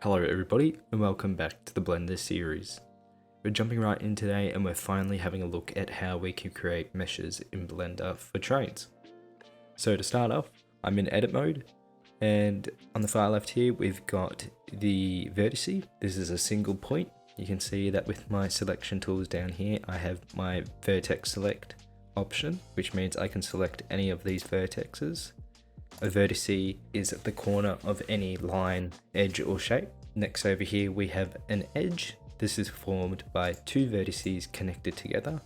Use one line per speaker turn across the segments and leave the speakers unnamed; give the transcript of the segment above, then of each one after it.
Hello everybody and welcome back to the Blender series. We're jumping right in today and we're finally having a look at how we can create meshes in Blender for Trainz. So to start off, I'm in edit mode and on the far left here we've got the vertice. This is a single point. You can see that with my selection tools down here I have my vertex select option, which means I can select any of these vertexes. A vertice is at the corner of any line, edge or shape. Next over here we have an edge. This is formed by two vertices connected together.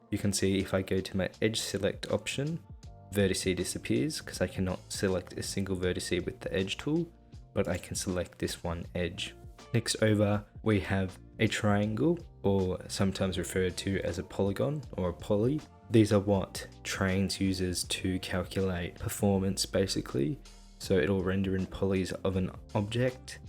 You can see if I go to my edge select option, vertice disappears because I cannot select a single vertice with the edge tool, but I can select this one edge. Next over we have a triangle, or sometimes referred to as a polygon or a poly. These are what Trainz uses to calculate performance basically. So it'll render in polys of an object.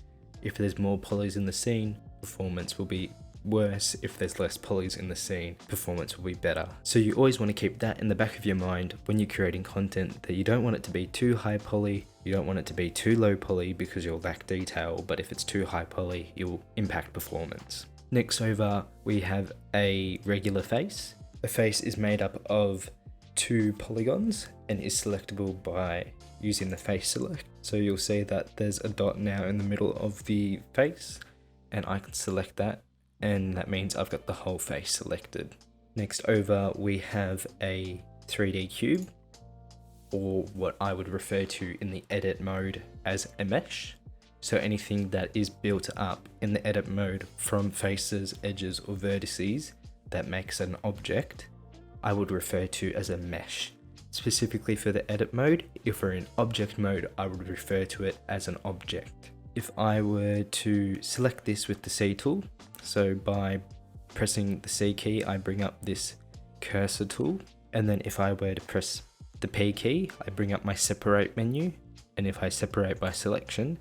If there's more polys in the scene, performance will be worse. If there's less polys in the scene, performance will be better. So you always want to keep that in the back of your mind when you're creating content, that you don't want it to be too high poly, you don't want it to be too low poly because you'll lack detail, but if it's too high poly, you'll impact performance. Next over, we have a regular face. A face is made up of two polygons and is selectable by using the face select. So you'll see that there's a dot now in the middle of the face and I can select that, and that means I've got the whole face selected. Next over we have a 3D cube, or what I would refer to in the edit mode as a mesh. So anything that is built up in the edit mode from faces, edges or vertices that makes an object, I would refer to as a mesh. Specifically for the edit mode, if we're in object mode, I would refer to it as an object. If I were to select this with the C tool, so by pressing the C key, I bring up this cursor tool, and then if I were to press the P key, I bring up my separate menu, and if I separate by selection,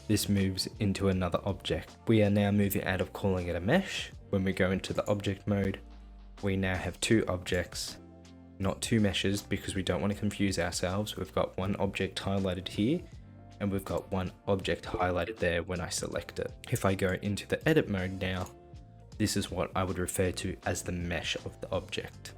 this moves into another object. We are now moving out of calling it a mesh. When we go into the object mode, we now have two objects, not two meshes, because we don't want to confuse ourselves. We've got one object highlighted here, and we've got one object highlighted there when I select it. If I go into the edit mode now, this is what I would refer to as the mesh of the object.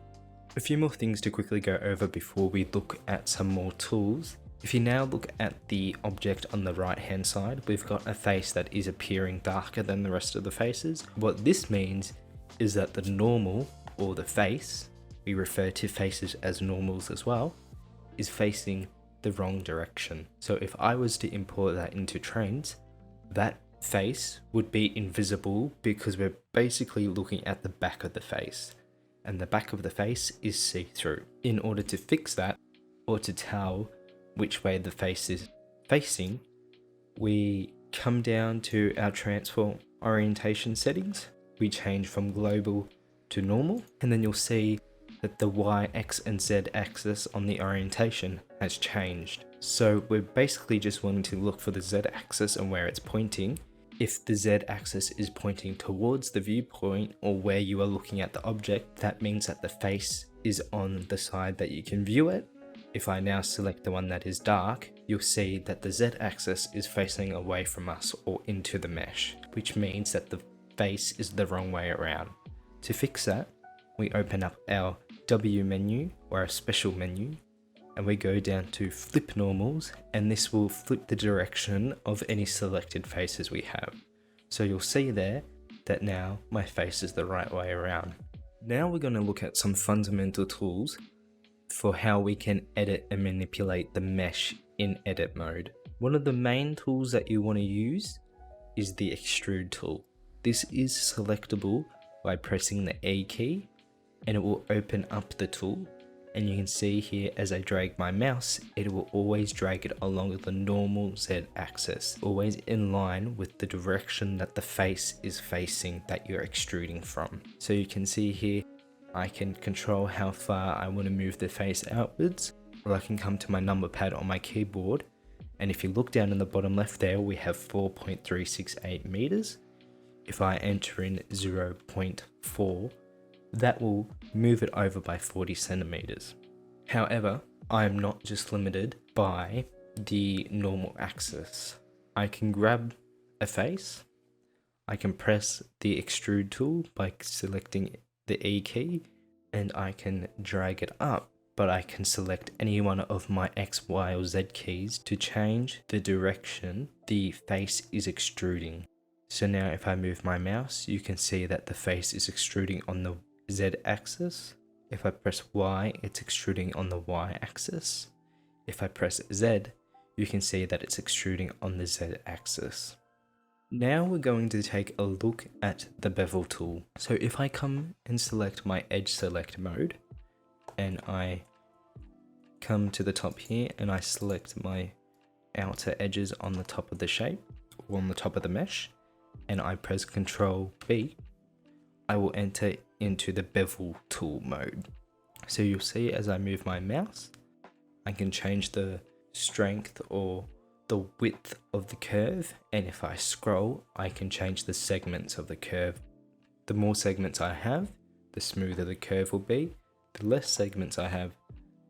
A few more things to quickly go over before we look at some more tools. If you now look at the object on the right hand side, we've got a face that is appearing darker than the rest of the faces. What this means is that the normal, or the face, we refer to faces as normals as well, is facing the wrong direction. So if I was to import that into Trainz, that face would be invisible because we're basically looking at the back of the face, and the back of the face is see-through. In order to fix that, or to tell which way the face is facing, we come down to our transform orientation settings. We change from global to normal, and then you'll see that the Y, X and Z axis on the orientation has changed. So we're basically just wanting to look for the Z axis and where it's pointing. If the Z axis is pointing towards the viewpoint or where you are looking at the object, that means that the face is on the side that you can view it. If I now select the one that is dark, you'll see that the Z axis is facing away from us or into the mesh, which means that the face is the wrong way around. To fix that, we open up our W menu, or our special menu, and we go down to flip normals, and this will flip the direction of any selected faces we have. So you'll see there that now my face is the right way around. Now we're going to look at some fundamental tools for how we can edit and manipulate the mesh in edit mode. One of the main tools that you want to use is the Extrude tool. This is selectable by pressing the A key, and it will open up the tool, and you can see here as I drag my mouse, it will always drag it along the normal Z axis, always in line with the direction that the face is facing that you're extruding from. So you can see here I can control how far I want to move the face outwards, or I can come to my number pad on my keyboard, and if you look down in the bottom left there, we have 4.368 meters. If I enter in 0.4, that will move it over by 40 centimeters. However, I am not just limited by the normal axis. I can grab a face, I can press the extrude tool by selecting the E key, and I can drag it up, but I can select any one of my X, Y, or Z keys to change the direction the face is extruding. So now if I move my mouse, you can see that the face is extruding on the Z axis. If I press Y, it's extruding on the Y axis. If I press Z, you can see that it's extruding on the Z axis. Now we're going to take a look at the bevel tool. So if I come and select my edge select mode, and I come to the top here and I select my outer edges on the top of the shape, or on the top of the mesh, and I press Ctrl+B, I will enter into the bevel tool mode. So you'll see as I move my mouse, I can change the strength or the width of the curve, and if I scroll, I can change the segments of the curve. The more segments I have, the smoother the curve will be. The less segments I have,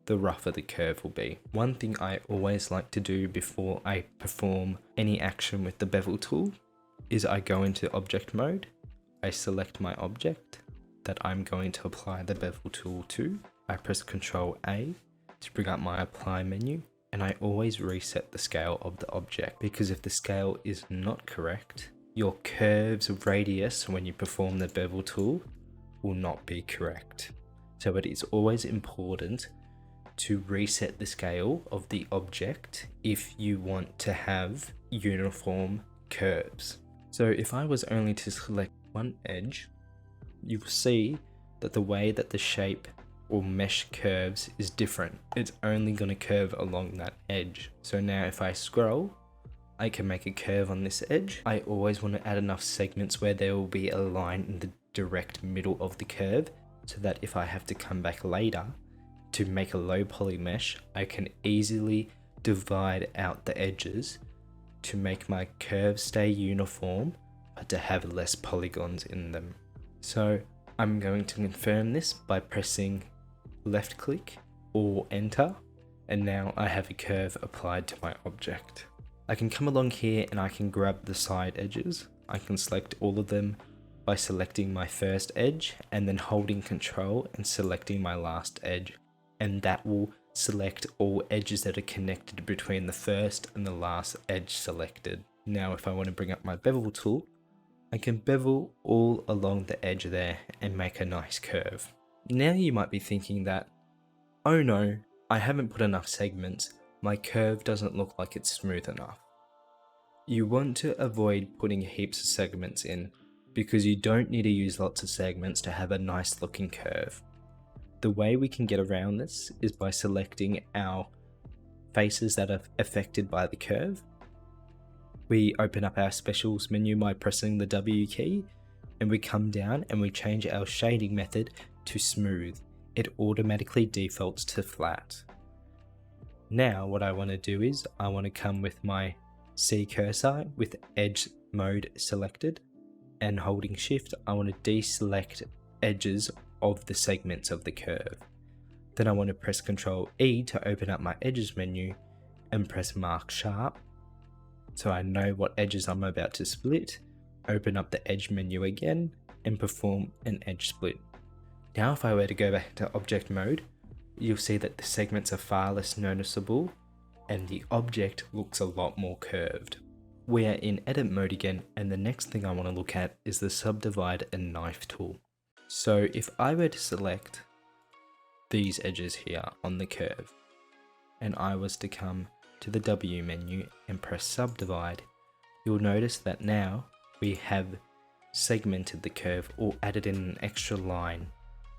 the rougher the curve will be. One thing I always like to do before I perform any action with the bevel tool is I go into object mode, I select my object that I'm going to apply the bevel tool to, I press Ctrl+A to bring up my apply menu, and I always reset the scale of the object, because if the scale is not correct, your curve's radius when you perform the bevel tool will not be correct. So it is always important to reset the scale of the object if you want to have uniform curves. So if I was only to select one edge, you'll see that the way that the shape or mesh curves is different. It's only going to curve along that edge. So now if I scroll, I can make a curve on this edge. I always want to add enough segments where there will be a line in the direct middle of the curve, so that if I have to come back later to make a low poly mesh, I can easily divide out the edges to make my curves stay uniform, but to have less polygons in them. So I'm going to confirm this by pressing left click or enter, and now I have a curve applied to my object. I can come along here and I can grab the side edges. I can select all of them by selecting my first edge and then holding Control and selecting my last edge, and that will select all edges that are connected between the first and the last edge selected. Now if I want to bring up my bevel tool, I can bevel all along the edge there and make a nice curve. Now you might be thinking that, oh no, I haven't put enough segments, my curve doesn't look like it's smooth enough. You want to avoid putting heaps of segments in, because you don't need to use lots of segments to have a nice looking curve. The way we can get around this is by selecting our faces that are affected by the curve. We open up our specials menu by pressing the W key, and we come down and we change our shading method to smooth. It automatically defaults to flat. Now what I want to do is I want to come with my C cursor with edge mode selected, and holding shift I want to deselect edges of the segments of the curve. Then I want to press Ctrl+E to open up my edges menu and press mark sharp, so I know what edges I'm about to split. Open up the edge menu again and perform an edge split. Now if I were to go back to object mode, you'll see that the segments are far less noticeable and the object looks a lot more curved. We are in edit mode again, and the next thing I want to look at is the subdivide and knife tool. So if I were to select these edges here on the curve, and I was to come to the W menu and press subdivide, you'll notice that now we have segmented the curve or added in an extra line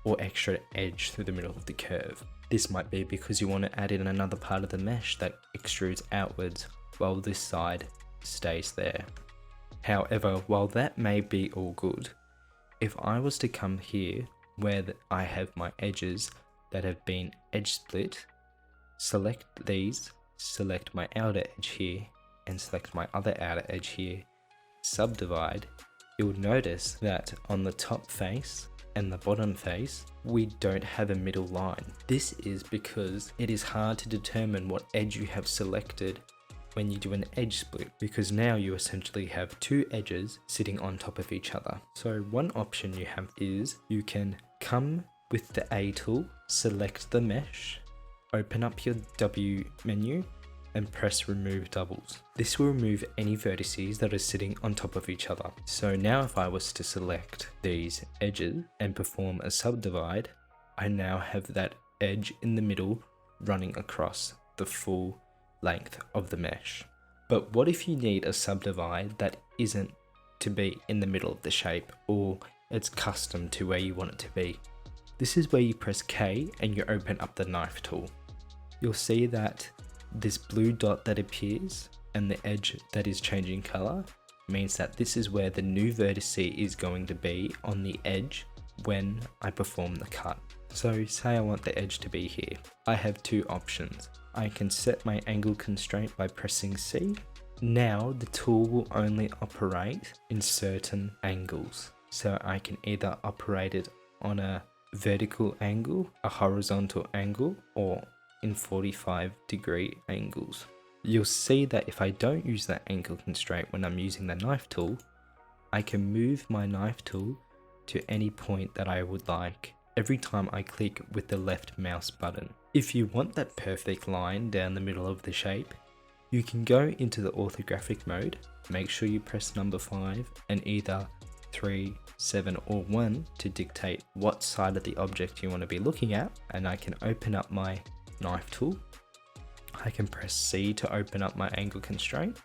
or extra edge through the middle of the curve. This might be because you want to add in another part of the mesh that extrudes outwards while this side stays there. However, while that may be all good, if I was to come here where I have my edges that have been edge split, select these, select my outer edge here, and select my other outer edge here, subdivide, you'll notice that on the top face and the bottom face, we don't have a middle line. This is because it is hard to determine what edge you have selected when you do an edge split, because now you essentially have two edges sitting on top of each other. So one option you have is you can come with the A tool, select the mesh, open up your W menu and press remove doubles. This will remove any vertices that are sitting on top of each other. So now if I was to select these edges and perform a subdivide, I now have that edge in the middle running across the full length of the mesh. But what if you need a subdivide that isn't to be in the middle of the shape, or it's custom to where you want it to be? This is where you press K and you open up the knife tool. You'll see that this blue dot that appears and the edge that is changing color means that this is where the new vertex is going to be on the edge when I perform the cut. So say I want the edge to be here. I have two options. I can set my angle constraint by pressing C. Now the tool will only operate in certain angles. So I can either operate it on a vertical angle, a horizontal angle, or in 45-degree angles. You'll see that if I don't use that angle constraint when I'm using the knife tool, I can move my knife tool to any point that I would like every time I click with the left mouse button. If you want that perfect line down the middle of the shape, you can go into the orthographic mode, make sure you press number 5 and either 3, 7 or 1 to dictate what side of the object you want to be looking at, and I can open up my knife tool. I can press C to open up my angle constraint,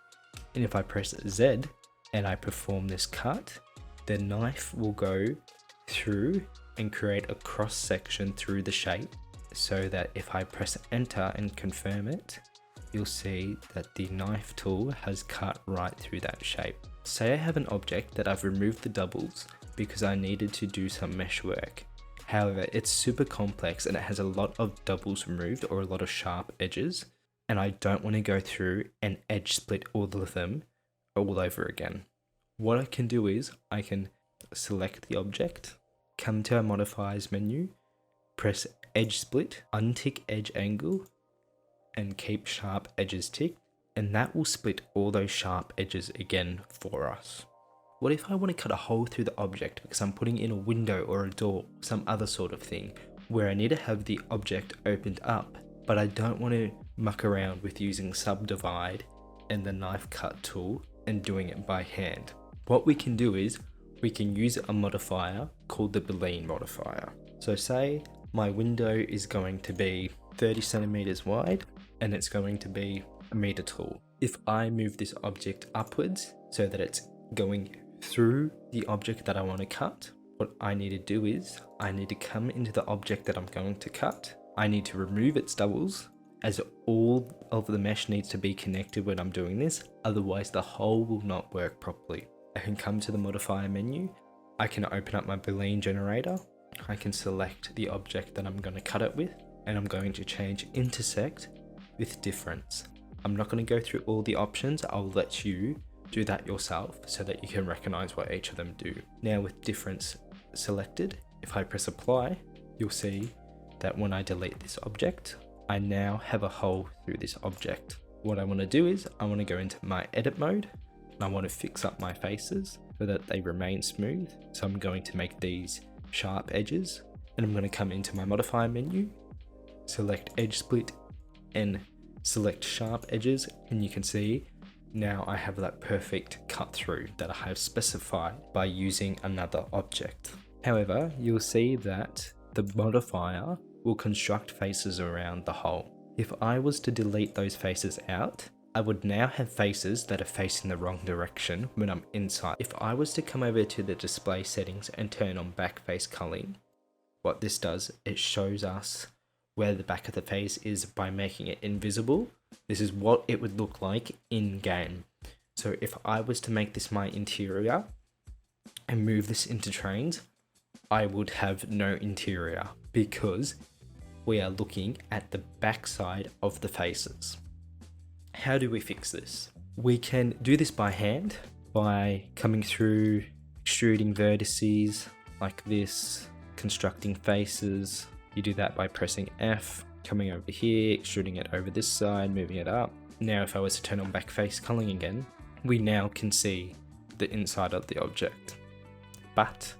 and if I press Z and I perform this cut, the knife will go through and create a cross section through the shape, so that if I press enter and confirm it, you'll see that the knife tool has cut right through that shape. Say I have an object that I've removed the doubles because I needed to do some mesh work. However, it's super complex and it has a lot of doubles removed or a lot of sharp edges, and I don't want to go through and edge split all of them all over again. What I can do is I can select the object, come to our modifiers menu, press edge split, untick edge angle, and keep sharp edges ticked, and that will split all those sharp edges again for us. What if I want to cut a hole through the object because I'm putting in a window or a door, some other sort of thing, where I need to have the object opened up, but I don't want to muck around with using subdivide and the knife cut tool and doing it by hand? What we can do is we can use a modifier called the Boolean modifier. So say my window is going to be 30 centimeters wide and it's going to be a meter tall. If I move this object upwards so that it's going through the object that I want to cut, what I need to do is I need to come into the object that I'm going to cut. I need to remove its doubles, as all of the mesh needs to be connected when I'm doing this, otherwise the hole will not work properly. I can come to the modifier menu, I can open up my Boolean generator, I can select the object that I'm going to cut it with, and I'm going to change intersect with difference. I'm not going to go through all the options, I'll let you do that yourself so that you can recognize what each of them do. Now with difference selected, if I press apply, you'll see that when I delete this object, I now have a hole through this object. What I want to do is I want to go into my edit mode and I want to fix up my faces so that they remain smooth. So I'm going to make these sharp edges, and I'm going to come into my modifier menu, select edge split and select sharp edges, and you can see now I have that perfect cut through that I have specified by using another object. However, you'll see that the modifier will construct faces around the hole. If I was to delete those faces out, I would now have faces that are facing the wrong direction when I'm inside. If I was to come over to the display settings and turn on back face culling, what this does, it shows us where the back of the face is by making it invisible. This is what it would look like in game. So if I was to make this my interior and move this into Trainz, I would have no interior because we are looking at the backside of the faces. How do we fix this? We can do this by hand by coming through, extruding vertices like this, constructing faces. You do that by pressing F, coming over here, extruding it over this side, moving it up. Now if I was to turn on backface culling again, we now can see the inside of the object. But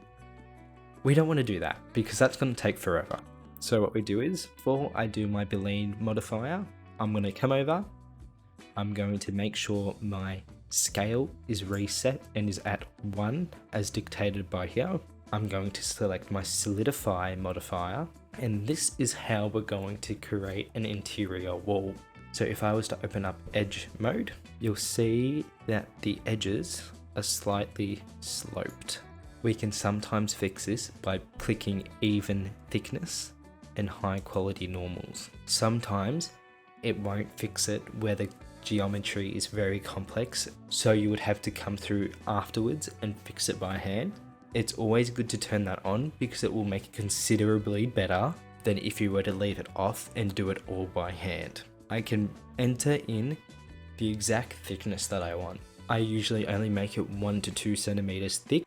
we don't want to do that because that's going to take forever. So what we do is, before I do my Boolean modifier, I'm going to come over, I'm going to make sure my scale is reset and is at 1 as dictated by here. I'm going to select my Solidify modifier, and this is how we're going to create an interior wall. So if I was to open up edge mode, you'll see that the edges are slightly sloped. We can sometimes fix this by clicking even thickness and high quality normals. Sometimes it won't fix it where the geometry is very complex, so you would have to come through afterwards and fix it by hand. It's always good to turn that on because it will make it considerably better than if you were to leave it off and do it all by hand. I can enter in the exact thickness that I want. I usually only make it 1 to 2 centimeters thick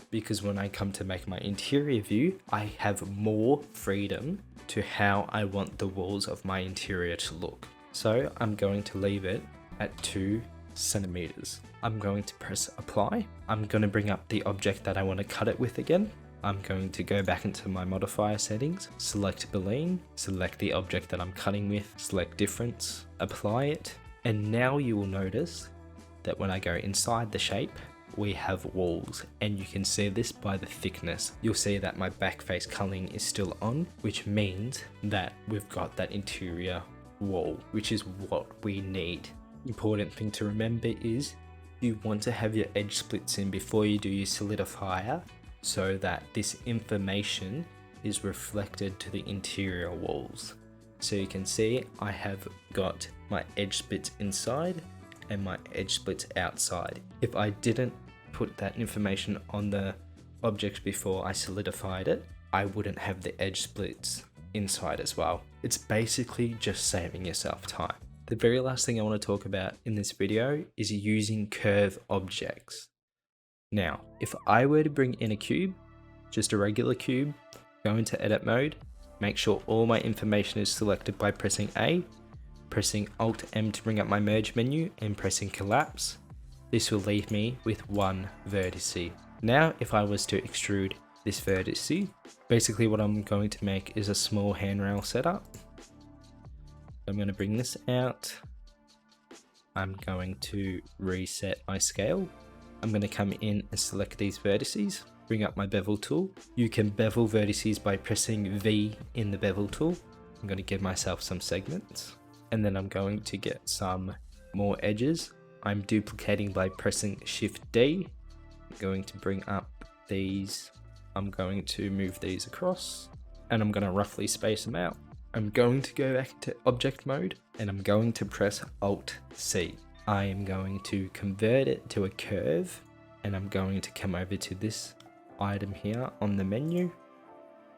because when I come to make my interior view, I have more freedom to how I want the walls of my interior to look. So I'm going to leave it at 2 centimeters. I'm going to press apply. I'm going to bring up the object that I want to cut it with again. I'm going to go back into my modifier settings, select Boolean, select the object that I'm cutting with, select difference, apply it. And now you will notice that when I go inside the shape, we have walls, and you can see this by the thickness. You'll see that my backface culling is still on, which means that we've got that interior wall, which is what we need. Important thing to remember is you want to have your edge splits in before you do your solidifier, so that this information is reflected to the interior walls. So you can see I have got my edge splits inside and my edge splits outside. If I didn't put that information on the object before I solidified it, I wouldn't have the edge splits inside as well. It's basically just saving yourself time. The very last thing I want to talk about in this video is using curve objects. Now, if I were to bring in a cube, just a regular cube, go into edit mode, make sure all my information is selected by pressing A, pressing Alt M to bring up my merge menu, and pressing collapse, this will leave me with one vertice. Now, if I was to extrude this vertice, basically what I'm going to make is a small handrail setup. I'm going to bring this out. I'm going to reset my scale. I'm going to come in and select these vertices, bring up my bevel tool. You can bevel vertices by pressing V in the bevel tool. I'm going to give myself some segments, and then I'm going to get some more edges. I'm duplicating by pressing Shift D. I'm going to bring up these. I'm going to move these across, and I'm going to roughly space them out. I'm going to go back to object mode, and I'm going to press Alt C. I am going to convert it to a curve, and I'm going to come over to this item here on the menu,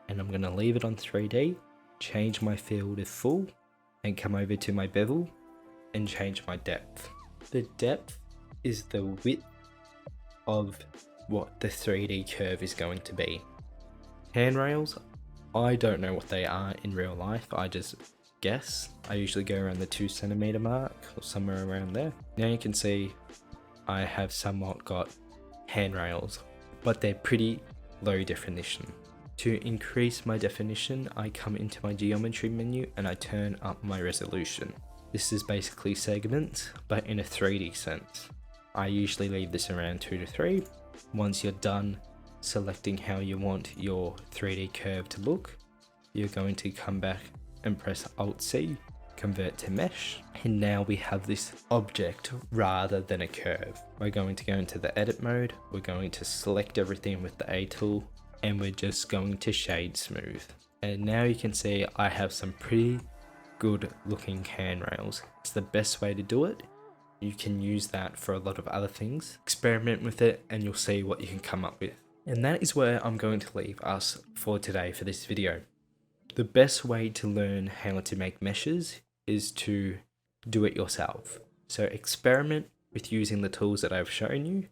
and I'm going to leave it on 3D, change my fill to full, and come over to my bevel and change my depth. The depth is the width of what the 3D curve is going to be. Handrails, I don't know what they are in real life, I just guess. I usually go around the 2 centimeter mark or somewhere around there. Now you can see I have somewhat got handrails, but they're pretty low definition. To increase my definition, I come into my geometry menu and I turn up my resolution. This is basically segments, but in a 3D sense. I usually leave this around 2 to 3. Once you're done selecting how you want your 3D curve to look, you're going to come back and press Alt C, convert to mesh, and now we have this object rather than a curve. We're going to go into the edit mode, we're going to select everything with the A tool, and we're just going to shade smooth. And now you can see I have some pretty good looking handrails. It's the best way to do it. You can use that for a lot of other things. Experiment with it and you'll see what you can come up with. And that is where I'm going to leave us for today for this video. The best way to learn how to make meshes is to do it yourself. So experiment with using the tools that I've shown you.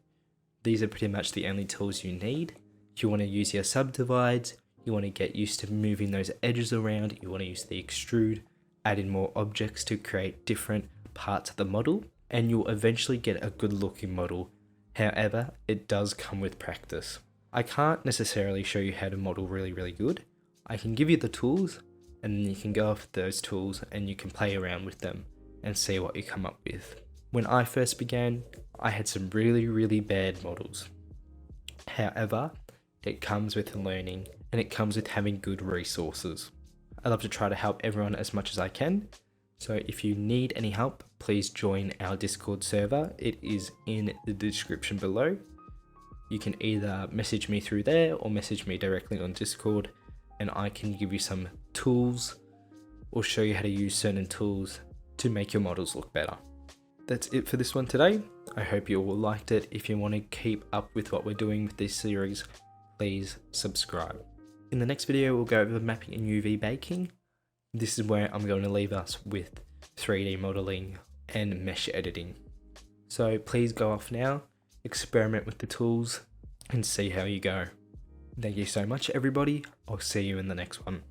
These are pretty much the only tools you need. If you want to use your subdivides, you want to get used to moving those edges around, you want to use the extrude, add in more objects to create different parts of the model and you'll eventually get a good looking model. However, it does come with practice. I can't necessarily show you how to model really good. I can give you the tools and then you can go off those tools and you can play around with them and see what you come up with. When I first began, I had some really bad models. However, it comes with learning and it comes with having good resources. I love to try to help everyone as much as I can. So if you need any help, please join our Discord server. It is in the description below. You can either message me through there or message me directly on Discord and I can give you some tools or show you how to use certain tools to make your models look better. That's it for this one today. I hope you all liked it. If you want to keep up with what we're doing with this series, please subscribe. In the next video, we'll go over mapping and UV baking. This is where I'm going to leave us with 3D modeling and mesh editing. So please go off now, experiment with the tools and see how you go. Thank you so much everybody. I'll see you in the next one.